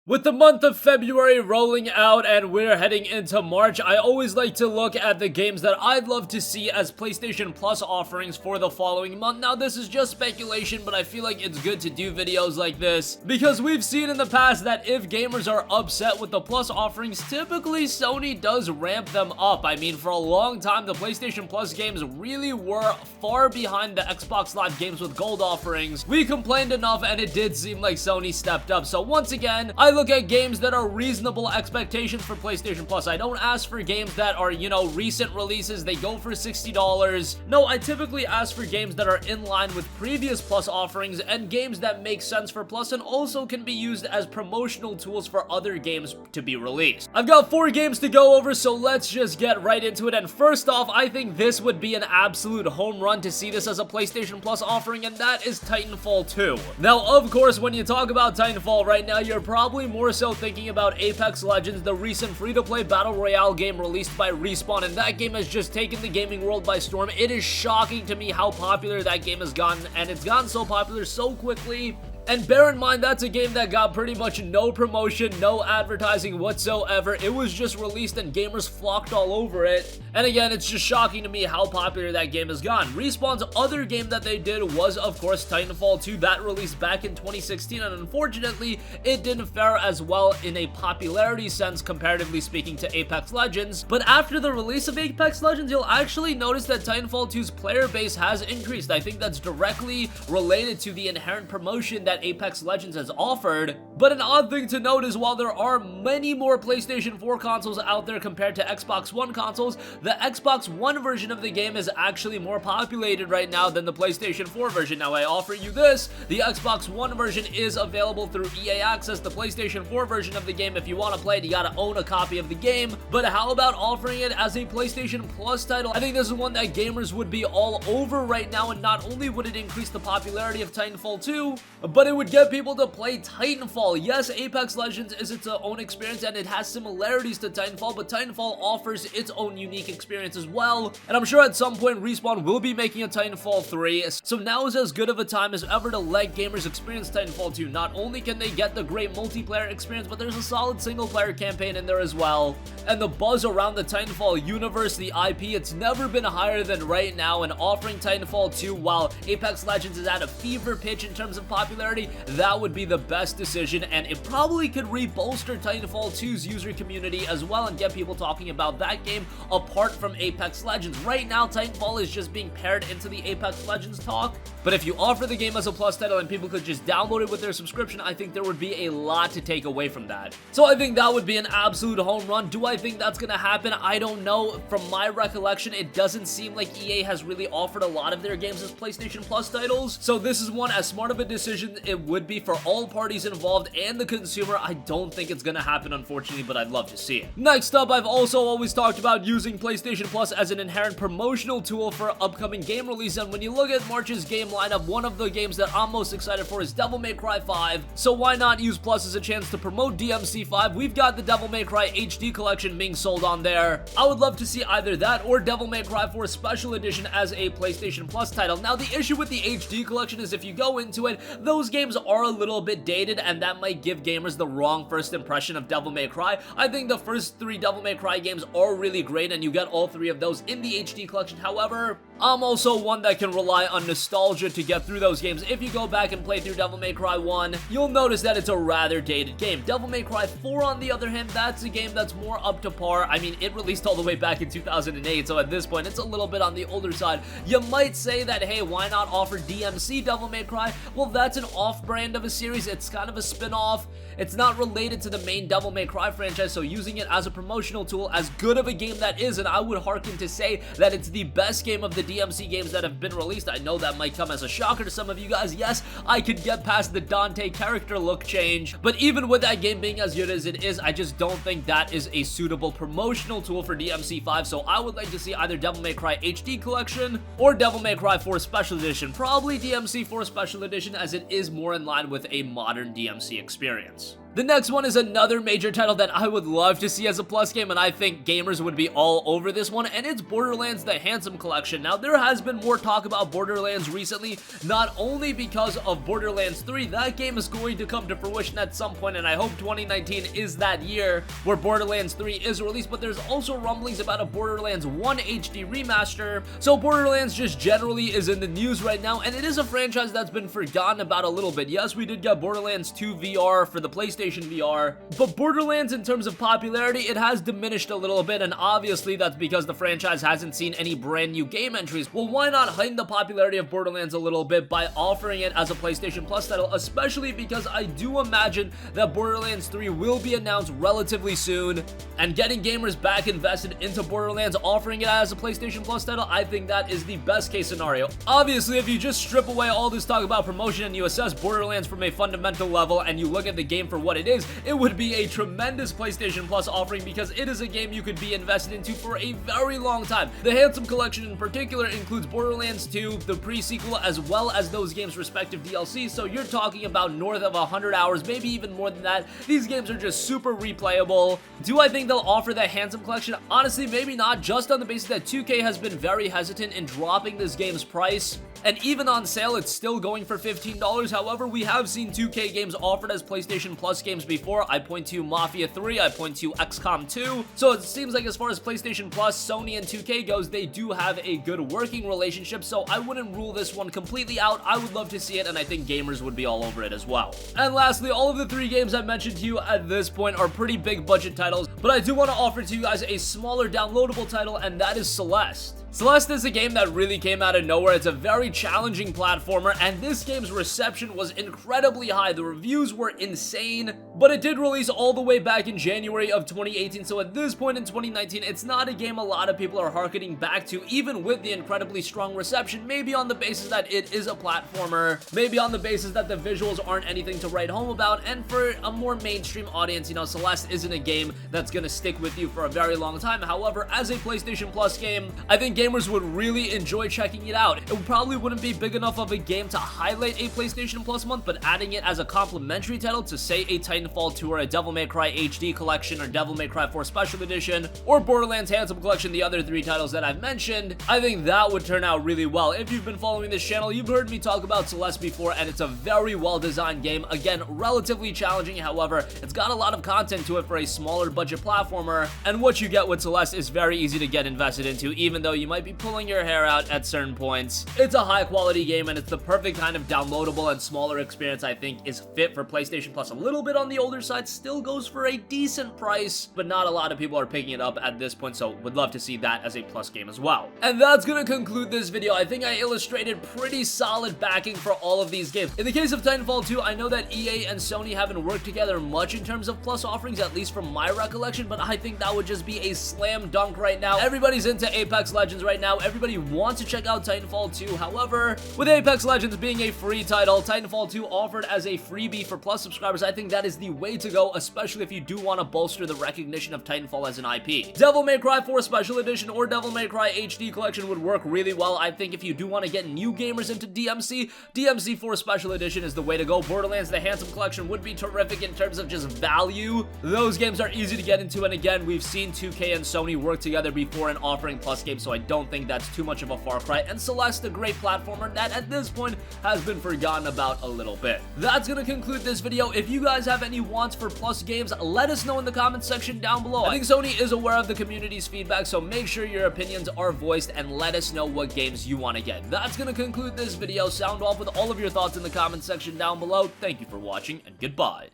With the month of February rolling out and we're heading into March, I always like to look at the games that I'd love to see as PlayStation Plus offerings for the following month. Now, this is just speculation, but I feel like it's good to do videos like this because we've seen in the past that if gamers are upset with the Plus offerings, typically Sony does ramp them up. I mean, for a long time, the PlayStation Plus games really were far behind the Xbox Live games with gold offerings. We complained enough and it did seem like Sony stepped up. So once again, I look at games that are reasonable expectations for PlayStation Plus. I don't ask for games that are, recent releases. They go for $60. No, I typically ask for games that are in line with previous Plus offerings and games that make sense for Plus and also can be used as promotional tools for other games to be released. I've got 4 games to go over, so let's just get right into it. And first off, I think this would be an absolute home run to see this as a PlayStation Plus offering, and that is Titanfall 2. Now, of course, when you talk about Titanfall right now, you're probably more so thinking about Apex Legends, the recent free-to-play battle royale game released by Respawn, and that game has just taken the gaming world by storm. It is shocking to me how popular that game has gotten, and it's gotten so popular so quickly. And bear in mind, that's a game that got pretty much no promotion, no advertising whatsoever. It was just released and gamers flocked all over it. And again, it's just shocking to me how popular that game has gone. Respawn's other game that they did was, of course, Titanfall 2. That released back in 2016, and unfortunately, it didn't fare as well in a popularity sense, comparatively speaking, to Apex Legends. But after the release of Apex Legends, you'll actually notice that Titanfall 2's player base has increased. I think that's directly related to the inherent promotion that Apex Legends has offered. But an odd thing to note is while there are many more PlayStation 4 consoles out there compared to Xbox One consoles, the Xbox One version of the game is actually more populated right now than the PlayStation 4 version. Now, I offer you this: the Xbox One version is available through EA Access. The PlayStation 4 version of the game, if you want to play it, you gotta own a copy of the game. But how about offering it as a PlayStation Plus title? I think this is one that gamers would be all over right now, and not only would it increase the popularity of Titanfall 2, but it would get people to play Titanfall. Yes, Apex Legends is its own experience and it has similarities to Titanfall, but Titanfall offers its own unique experience as well. And I'm sure at some point Respawn will be making a Titanfall 3, so now is as good of a time as ever to let gamers experience Titanfall 2. Not only can they get the great multiplayer experience, but there's a solid single player campaign in there as well. And the buzz around the Titanfall universe, the IP, it's never been higher than right now, and offering Titanfall 2 while Apex Legends is at a fever pitch in terms of popularity, that would be the best decision, and it probably could re-bolster Titanfall 2's user community as well and get people talking about that game apart from Apex Legends. Right now, Titanfall is just being paired into the Apex Legends talk, but if you offer the game as a Plus title and people could just download it with their subscription, I think there would be a lot to take away from that. So I think that would be an absolute home run. Do I think that's gonna happen? I don't know. From my recollection, it doesn't seem like EA has really offered a lot of their games as PlayStation Plus titles, so this is one as smart of a decision it would be for all parties involved and the consumer. I don't think it's gonna happen, unfortunately, but I'd love to see it. Next up, I've also always talked about using PlayStation Plus as an inherent promotional tool for upcoming game release, and when you look at March's game lineup, one of the games that I'm most excited for is Devil May Cry 5, so why not use Plus as a chance to promote DMC5? We've got the Devil May Cry HD collection being sold on there. I would love to see either that or Devil May Cry 4 Special Edition as a PlayStation Plus title. Now, the issue with the HD collection is if you go into it, those games are a little bit dated, and that might give gamers the wrong first impression of Devil May Cry. I think the first 3 Devil May Cry games are really great, and you get all 3 of those in the HD collection. However, I'm also one that can rely on nostalgia to get through those games. If you go back and play through Devil May Cry 1, you'll notice that it's a rather dated game. Devil May Cry 4, on the other hand, that's a game that's more up to par. I mean, it released all the way back in 2008, so at this point, it's a little bit on the older side. You might say that, hey, why not offer DMC Devil May Cry? Well, that's an off-brand of a series. It's kind of a spin-off. It's not related to the main Devil May Cry franchise, so using it as a promotional tool, as good of a game that is, and I would hearken to say that it's the best game of the DMC games that have been released. I know that might come as a shocker to some of you guys. Yes, I could get past the Dante character look change, but even with that game being as good as it is, I just don't think that is a suitable promotional tool for DMC5, so I would like to see either Devil May Cry HD Collection or Devil May Cry 4 Special Edition. Probably DMC4 Special Edition, as it is more in line with a modern DMC experience. The next one is another major title that I would love to see as a Plus game, and I think gamers would be all over this one, and it's Borderlands the Handsom Collection. Now, there has been more talk about Borderlands recently, not only because of Borderlands 3, that game is going to come to fruition at some point, and I hope 2019 is that year where Borderlands 3 is released, but there's also rumblings about a Borderlands 1 HD remaster, so Borderlands just generally is in the news right now, and it is a franchise that's been forgotten about a little bit. Yes, we did get Borderlands 2 VR for the PlayStation VR, but Borderlands in terms of popularity, it has diminished a little bit, and obviously that's because the franchise hasn't seen any brand new game entries. Well, why not heighten the popularity of Borderlands a little bit by offering it as a PlayStation Plus title, especially because I do imagine that Borderlands 3 will be announced relatively soon, and getting gamers back invested into Borderlands, offering it as a PlayStation Plus title, I think that is the best case scenario. Obviously, if you just strip away all this talk about promotion and you assess Borderlands from a fundamental level and you look at the game for what it is, it would be a tremendous PlayStation Plus offering because it is a game you could be invested into for a very long time. The Handsom Collection in particular includes Borderlands 2, the pre-sequel, as well as those games' respective DLC, so you're talking about north of 100 hours, maybe even more than that. These games are just super replayable. Do I think they'll offer the Handsom Collection? Honestly, maybe not, just on the basis that 2K has been very hesitant in dropping this game's price. And even on sale, it's still going for $15. However, we have seen 2K games offered as PlayStation Plus games before. I point to Mafia 3, I point to XCOM 2. So it seems like as far as PlayStation Plus, Sony, and 2K goes, they do have a good working relationship, so I wouldn't rule this one completely out. I would love to see it, and I think gamers would be all over it as well. And lastly, all of the 3 games I mentioned to you at this point are pretty big budget titles, but I do want to offer to you guys a smaller downloadable title, and that is Celeste. Celeste is a game that really came out of nowhere. It's a very challenging platformer, and this game's reception was incredibly high. The reviews were insane, but it did release all the way back in January of 2018, so at this point in 2019, it's not a game a lot of people are harkening back to, even with the incredibly strong reception, maybe on the basis that it is a platformer, maybe on the basis that the visuals aren't anything to write home about, and for a more mainstream audience, you know, Celeste isn't a game that's gonna stick with you for a very long time. However, as a PlayStation Plus game, I think gamers would really enjoy checking it out. It probably wouldn't be big enough of a game to highlight a PlayStation Plus month, but adding it as a complimentary title to, say, a Titanfall 2 or a Devil May Cry HD Collection or Devil May Cry 4 Special Edition or Borderlands Handsom Collection, the other 3 titles that I've mentioned, I think that would turn out really well. If you've been following this channel, you've heard me talk about Celeste before, and it's a very well-designed game. Again, relatively challenging, however, it's got a lot of content to it for a smaller budget platformer, and what you get with Celeste is very easy to get invested into, even though you might be pulling your hair out at certain points. It's a high quality game, and it's the perfect kind of downloadable and smaller experience I think is fit for PlayStation Plus. A little bit on the older side, still goes for a decent price, but not a lot of people are picking it up at this point, so would love to see that as a Plus game as well. And that's gonna conclude this video. I think I illustrated pretty solid backing for all of these games. In the case of Titanfall 2, I know that EA and Sony haven't worked together much in terms of Plus offerings, at least from my recollection, but I think that would just be a slam dunk right now. Everybody's into Apex Legends right now. Everybody wants to check out Titanfall 2. However, with Apex Legends being a free title, Titanfall 2 offered as a freebie for Plus subscribers, I think that is the way to go, especially if you do want to bolster the recognition of Titanfall as an IP. Devil May Cry 4 Special Edition or Devil May Cry HD Collection would work really well. I think if you do want to get new gamers into DMC, DMC 4 Special Edition is the way to go. Borderlands the Handsom Collection would be terrific in terms of just value. Those games are easy to get into, and again, we've seen 2K and Sony work together before in offering Plus games, so I don't think that's too much of a far cry. And Celeste, a great platformer that at this point has been forgotten about a little bit. That's gonna conclude this video. If you guys have any wants for Plus games, let us know in the comments section down below. I think Sony is aware of the community's feedback, so make sure your opinions are voiced and let us know what games you want to get. That's gonna conclude this video. Sound off with all of your thoughts in the comments section down below. Thank you for watching, and goodbye.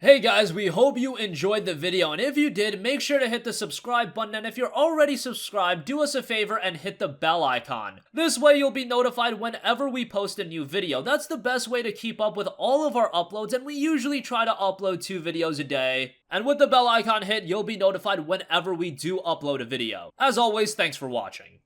Hey guys, we hope you enjoyed the video, and if you did, make sure to hit the subscribe button, and if you're already subscribed, do us a favor and hit the bell icon. This way you'll be notified whenever we post a new video. That's the best way to keep up with all of our uploads, and we usually try to upload 2 videos a day. And with the bell icon hit, you'll be notified whenever we do upload a video. As always, thanks for watching.